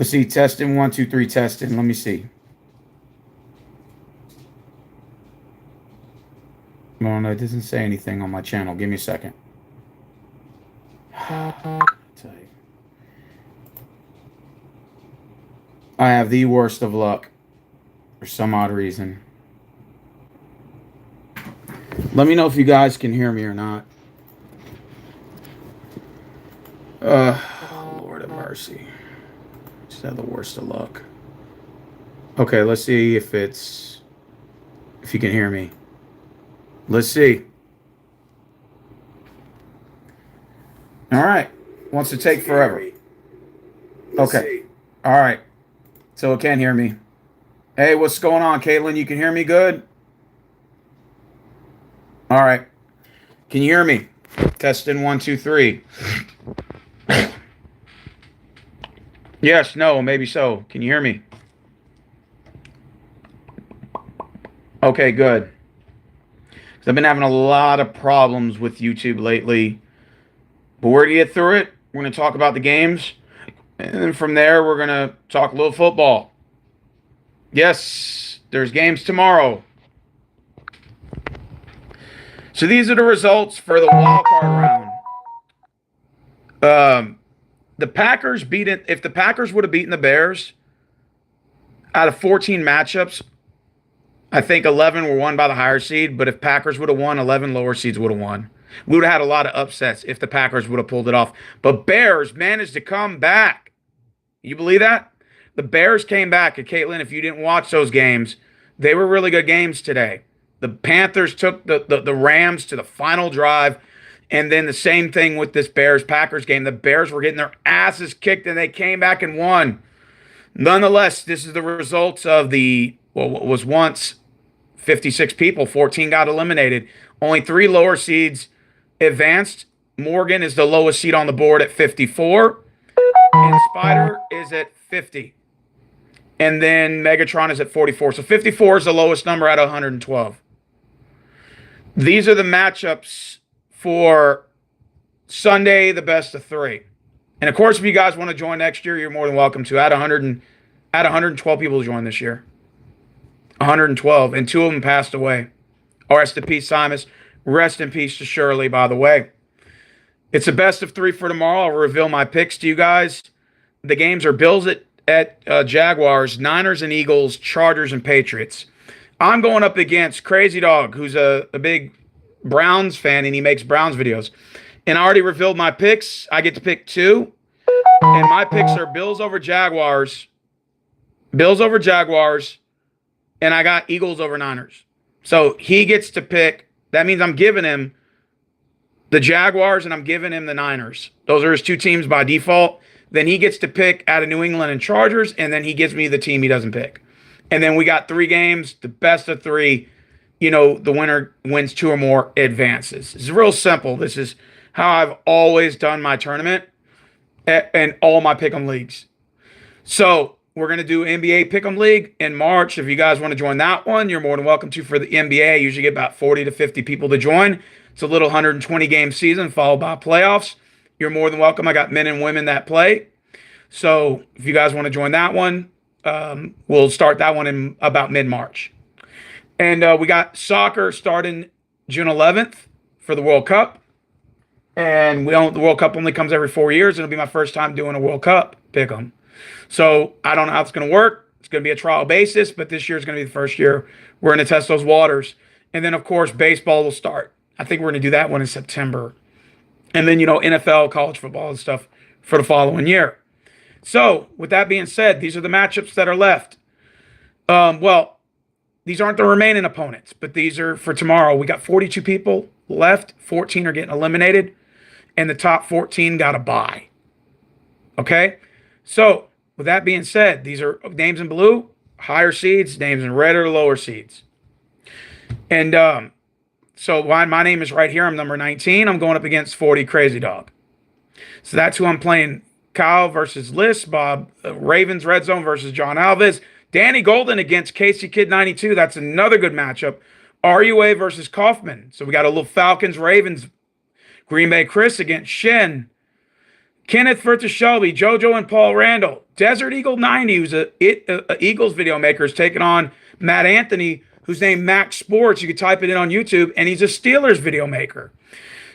Let's see. Testing. 1, 2, 3. Testing. Let me see. Well, no, it doesn't say anything on my channel. Give me a second. I have the worst of luck for some odd reason. Let me know if you guys can hear me or not. Lord of mercy. Just have the worst of luck. Okay, let's see if you can hear me. Let's see. All right. Wants to take forever. Okay. All right. So it can't hear me. Hey, what's going on, Caitlin? You can hear me good? All right. Can you hear me? Testing 1, 2, 3. Yes, no, maybe so. Can you hear me? Okay, good. I've been having a lot of problems with YouTube lately. But we're going to get through it. We're going to talk about the games. And then from there, we're going to talk a little football. Yes, there's games tomorrow. So these are the results for the wild card round. The Packers beat it. If the Packers would have beaten the Bears, out of 14 matchups, I think 11 were won by the higher seed. But if Packers would have won, 11 lower seeds would have won. We would have had a lot of upsets if the Packers would have pulled it off. But Bears managed to come back. You believe that? The Bears came back. And Caitlin, if you didn't watch those games, they were really good games today. The Panthers took the Rams to the final drive. And then the same thing with this Bears-Packers game. The Bears were getting their asses kicked, and they came back and won. Nonetheless, this is the results of what was once 56 people. 14 got eliminated. Only 3 lower seeds advanced. Morgan is the lowest seed on the board at 54. And Spider is at 50. And then Megatron is at 44. So 54 is the lowest number out of 112. These are the matchups for Sunday, the best of 3. And of course, if you guys want to join next year, you're more than welcome to. Add 112 people to join this year. 112. And 2 of them passed away. Rest in peace, Simus. Rest in peace to Shirley, by the way. It's a best of 3 for tomorrow. I'll reveal my picks to you guys. The games are Bills at Jaguars, Niners and Eagles, Chargers and Patriots. I'm going up against Crazy Dog, who's a big Browns fan, and he makes Browns videos. And I already revealed my picks. I get to pick 2. And my picks are Bills over Jaguars. Bills over Jaguars. And I got Eagles over Niners. So he gets to pick. That means I'm giving him the Jaguars and I'm giving him the Niners. Those are his 2 teams by default. Then he gets to pick out of New England and Chargers, and then he gives me the team he doesn't pick. And then we got 3 games, the best of 3. The winner wins 2 or more advances. It's real simple. This is how I've always done my tournament and all my pick'em leagues. So we're going to do NBA Pick'em League in March. If you guys want to join that one, you're more than welcome to. For the NBA, I usually get about 40 to 50 people to join. It's a little 120-game season followed by playoffs. You're more than welcome. I got men and women that play. So if you guys want to join that one, we'll start that one in about mid-March. And we got soccer starting June 11th for the World Cup. And the World Cup only comes every 4 years. It'll be my first time doing a World Cup pick'em. So I don't know how it's going to work. It's going to be a trial basis, but this year is going to be the first year we're going to test those waters. And then, of course, baseball will start. I think we're going to do that one in September. And then, NFL, college football and stuff for the following year. So with that being said, these are the matchups that are left. These aren't the remaining opponents, but these are for tomorrow. We got 42 people left. 14 are getting eliminated. And the top 14 got a bye. Okay? So with that being said, these are names in blue, higher seeds, names in red are lower seeds. And so my name is right here. I'm number 19. I'm going up against 40 Crazy Dog. So that's who I'm playing. Kyle versus Liz, Bob Ravens Red Zone versus John Alves. Danny Golden against Casey Kid 92. That's another good matchup. RUA versus Kaufman. So we got a little Falcons Ravens. Green Bay Chris against Shen. Kenneth versus Shelby, JoJo and Paul Randall. Desert Eagle 90, who's a Eagles video maker, is taking on Matt Anthony, who's named Max Sports. You can type it in on YouTube, and he's a Steelers video maker.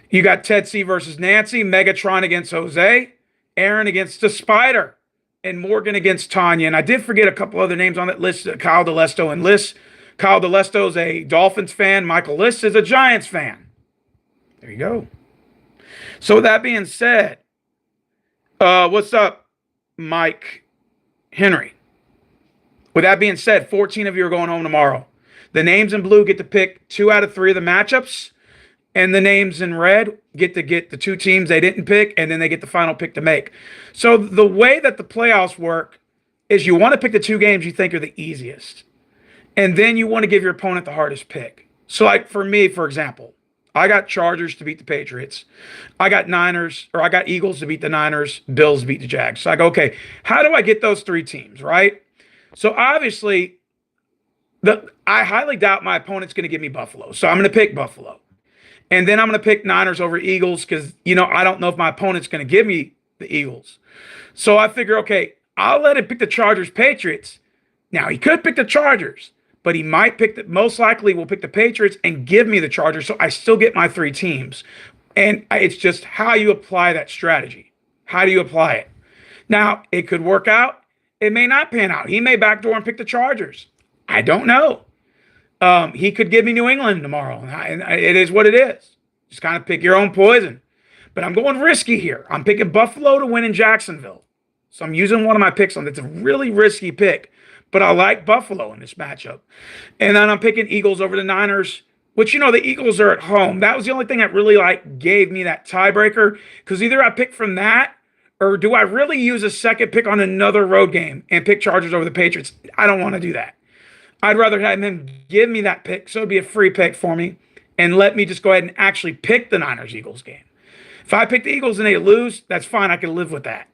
You got Ted C versus Nancy, Megatron against Jose, Aaron against the Spider, and Morgan against Tanya. And I did forget a couple other names on that list, Kyle DeLesto and Liss. Kyle DeLesto is a Dolphins fan. Michael Liss is a Giants fan. There you go. So with that being said, what's up, Mike Henry? With that being said, 14 of you are going home tomorrow. The names in blue get to pick 2 out of 3 of the matchups, and the names in red get the 2 teams they didn't pick, and then they get the final pick to make. So the way that the playoffs work is you want to pick the 2 games you think are the easiest, and then you want to give your opponent the hardest pick. So like for me, for example, I got Chargers to beat the Patriots. I got Eagles to beat the Niners, Bills to beat the Jags. So I go, okay, how do I get those 3 teams, right? So obviously, I highly doubt my opponent's going to give me Buffalo. So I'm going to pick Buffalo. And then I'm going to pick Niners over Eagles because, I don't know if my opponent's going to give me the Eagles. So I figure, okay, I'll let him pick the Chargers, Patriots. Now, he could pick the Chargers, but he might most likely will pick the Patriots and give me the Chargers, so I still get my 3 teams. And it's just how you apply that strategy. How do you apply it? Now, it could work out. It may not pan out. He may backdoor and pick the Chargers. I don't know. He could give me New England tomorrow. And it is what it is. Just kind of pick your own poison. But I'm going risky here. I'm picking Buffalo to win in Jacksonville. So I'm using one of my picks on that's a really risky pick. But I like Buffalo in this matchup. And then I'm picking Eagles over the Niners, which, the Eagles are at home. That was the only thing that really gave me that tiebreaker. Because either I pick from that, or do I really use a second pick on another road game and pick Chargers over the Patriots? I don't want to do that. I'd rather have him give me that pick, so it'd be a free pick for me, and let me just go ahead and actually pick the Niners-Eagles game. If I pick the Eagles and they lose, that's fine. I can live with that.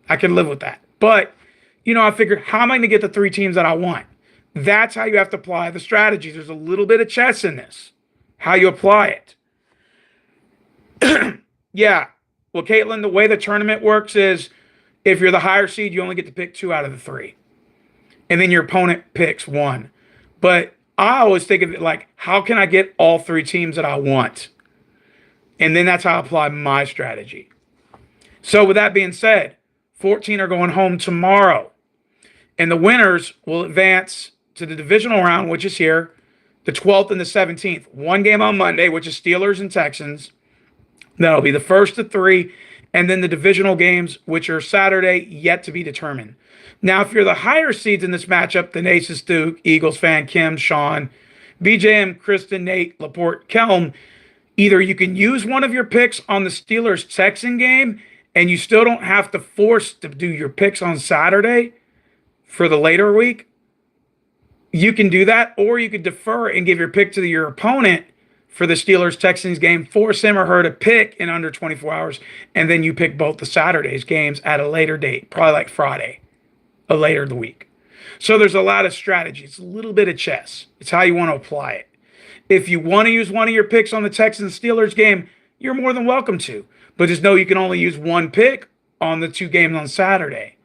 But, I figured, how am I going to get the 3 teams that I want? That's how you have to apply the strategy. There's a little bit of chess in this, how you apply it. Yeah. Well, Caitlin, the way the tournament works is if you're the higher seed, you only get to pick 2 out of the 3. And then your opponent picks 1. But I always think of it like, how can I get all 3 teams that I want? And then that's how I apply my strategy. So with that being said, 14 are going home tomorrow. And the winners will advance to the divisional round, which is here, the 12th and the 17th. 1 game on Monday, which is Steelers and Texans. That'll be the first of 3. And then the divisional games, which are Saturday, yet to be determined. Now, if you're the higher seeds in this matchup, the Naces Duke, Eagles fan, Kim, Sean, BJM, Kristen, Nate, Laporte, Kelm, either you can use one of your picks on the Steelers-Texan game, and you still don't have to force to do your picks on Saturday for the later week. You can do that, or you could defer and give your pick to your opponent for the Steelers-Texans game, force him or her to pick in under 24 hours, and then you pick both the Saturday's games at a later date, probably like Friday, later in the week. So there's a lot of strategy. It's a little bit of chess. It's how you want to apply it. If you want to use one of your picks on the Texans-Steelers game, you're more than welcome to. But just know you can only use one pick on the 2 games on Saturday.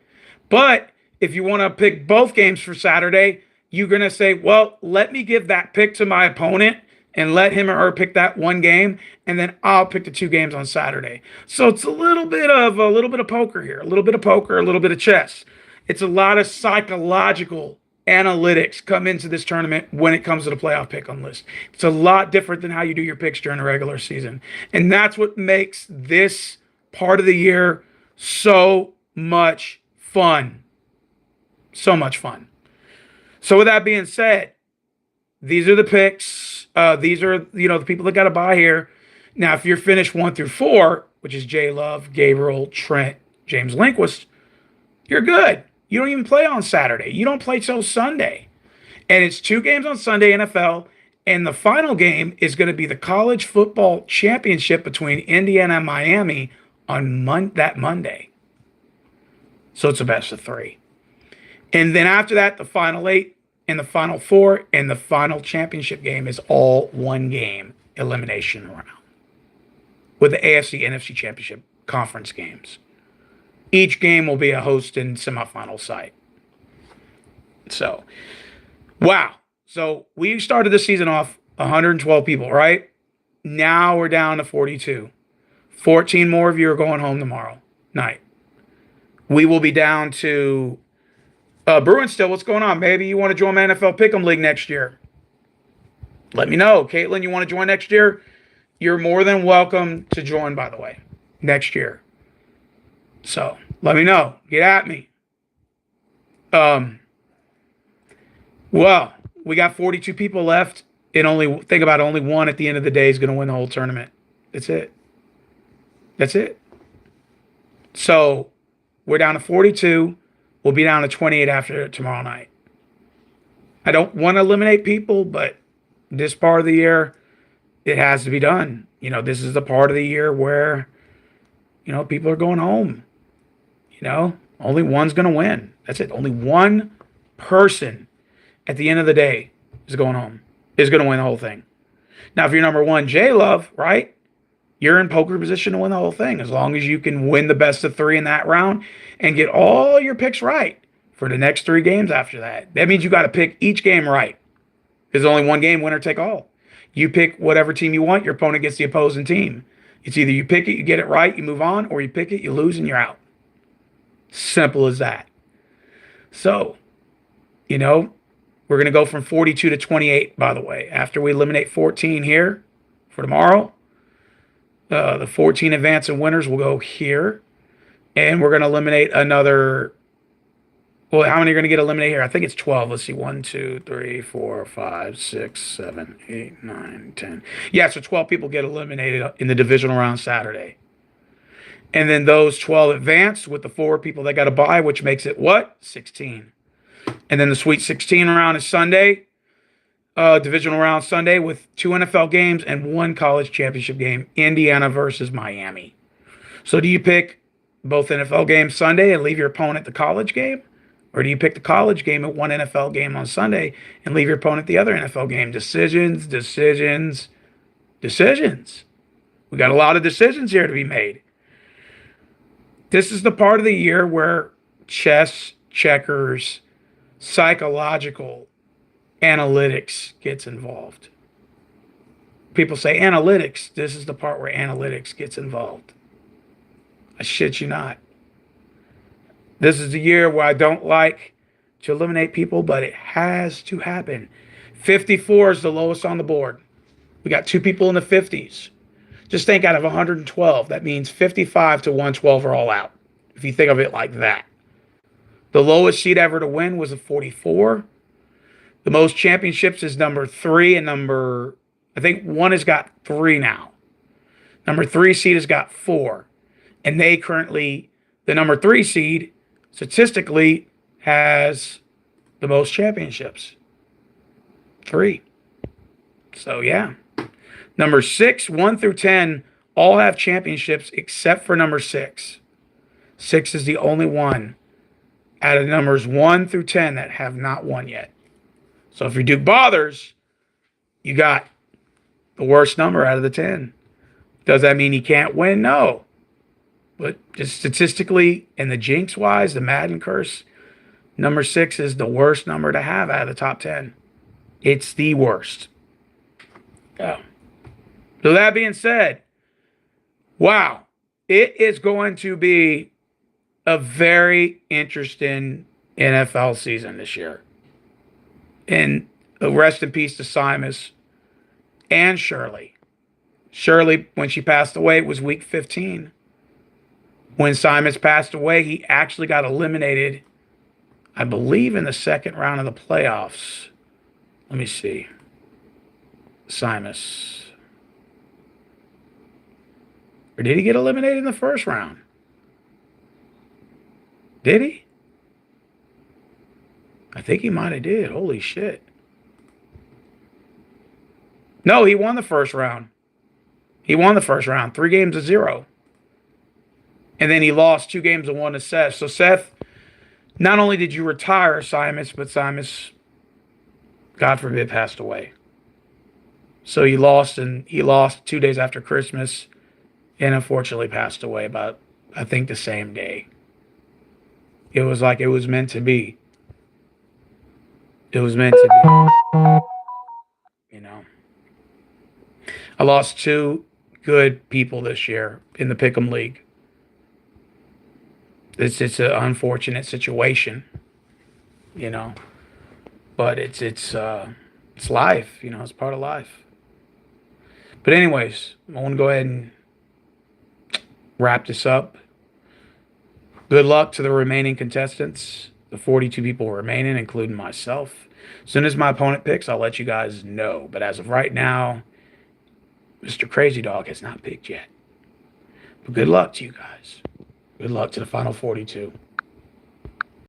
But if you want to pick both games for Saturday, you're going to say, well, let me give that pick to my opponent and let him or her pick that 1 game, and then I'll pick the 2 games on Saturday. So it's a little bit of poker here, a little bit of poker, a little bit of chess. It's a lot of psychological analytics come into this tournament when it comes to the playoff pick on list. It's a lot different than how you do your picks during the regular season. And that's what makes this part of the year so much fun. So much fun. So with that being said, these are the picks. These are, the people that got to buy here. Now, if you're finished 1 through 4, which is Jay Love, Gabriel, Trent, James Linquist, you're good. You don't even play on Saturday. You don't play till Sunday. And it's 2 games on Sunday, NFL. And the final game is going to be the college football championship between Indiana and Miami on that Monday. So it's a best of 3. And then after that, the final 8 and the final 4 and the final championship game is all 1 game elimination round with the AFC, NFC championship conference games. Each game will be a host and semifinal site. So, wow. So we started the season off 112 people, right? Now we're down to 42. 14 more of you are going home tomorrow night. We will be down to Bruins still. What's going on? Maybe you want to join my NFL Pick'em League next year. Let me know. Caitlin, you want to join next year? You're more than welcome to join, by the way, next year. So let me know. Get at me. Well, we got 42 people left, and only one at the end of the day is going to win the whole tournament. That's it. That's it. So we're down to 42. We'll be down to 28 after tomorrow night. I don't want to eliminate people, but this part of the year, it has to be done. You know, this is the part of the year where, you know, people are going home. You know, only one's going to win. That's it. Only one person at the end of the day is going home, is going to win the whole thing. Now, if you're number one, J-Love, right? You're in poker position to win the whole thing as long as you can win the best of three in that round and get all your picks right for the next 3 games after that. That means you got to pick each game right. There's only one game, winner take all. You pick whatever team you want, your opponent gets the opposing team. It's either you pick it, you get it right, you move on, or you pick it, you lose, and you're out. Simple as that. So, you know, we're going to go from 42 to 28, by the way. After we eliminate 14 here for tomorrow, the 14 advancing winners will go here. And we're going to eliminate another. Well, how many are going to get eliminated here? I think it's 12. Let's see. 1, 2, 3, 4, 5, 6, 7, 8, 9, 10. Yeah, so 12 people get eliminated in the divisional round Saturday. And then those 12 advance with the 4 people that got a bye, which makes it what? 16. And then the Sweet 16 round is Sunday. Divisional round Sunday with 2 NFL games and 1 college championship game. Indiana versus Miami. So do you pick both NFL games Sunday and leave your opponent the college game? Or do you pick the college game at 1 NFL game on Sunday and leave your opponent the other NFL game? Decisions. We got a lot of decisions here to be made. This is the part of the year where chess, checkers, psychological analytics gets involved. People say analytics. This is the part where analytics gets involved. I shit you not. This is the year where I don't like to eliminate people, but it has to happen. 54 is the lowest on the board. We got 2 people in the 50s. Just think out of 112, that means 55 to 112 are all out, if you think of it like that. The lowest seed ever to win was a 44. The most championships is number 3 and I think 1 has got 3 now. Number 3 seed has got 4. And they currently, the number 3 seed, statistically, has the most championships. 3. So, yeah. Number 6, 1 through 10, all have championships except for number 6. 6 is the only one out of numbers 1 through 10 that have not won yet. So if your Duke bothers, you got the worst number out of the 10. Does that mean he can't win? No. But just statistically and the jinx wise, the Madden curse, number 6 is the worst number to have out of the top 10. It's the worst. Yeah. So that being said, wow, it is going to be a very interesting NFL season this year. And rest in peace to Simus and Shirley. Shirley, when she passed away, it was week 15. When Simus passed away, he actually got eliminated, I believe, in the second round of the playoffs. Let me see. Simus. Or did he get eliminated in the first round? Did he? I think he might have did. Holy shit. No, he won the first round. He won the first round. 3-0. And then he lost 2-1 to Seth. So Seth, not only did you retire Simus, but Simus, God forbid, passed away. So he lost 2 days after Christmas and unfortunately passed away about, I think, the same day. It was like it was meant to be. It was meant to be, you know. I lost two good people this year in the Pick'em League. It's an unfortunate situation, you know, but it's life, you know, it's part of life. But anyways, I want to go ahead and wrap this up. Good luck to the remaining contestants, the 42 people remaining, including myself. As soon as my opponent picks, I'll let you guys know. But as of right now, Mr. Crazy Dog has not picked yet. But good luck to you guys. Good luck to the final 42.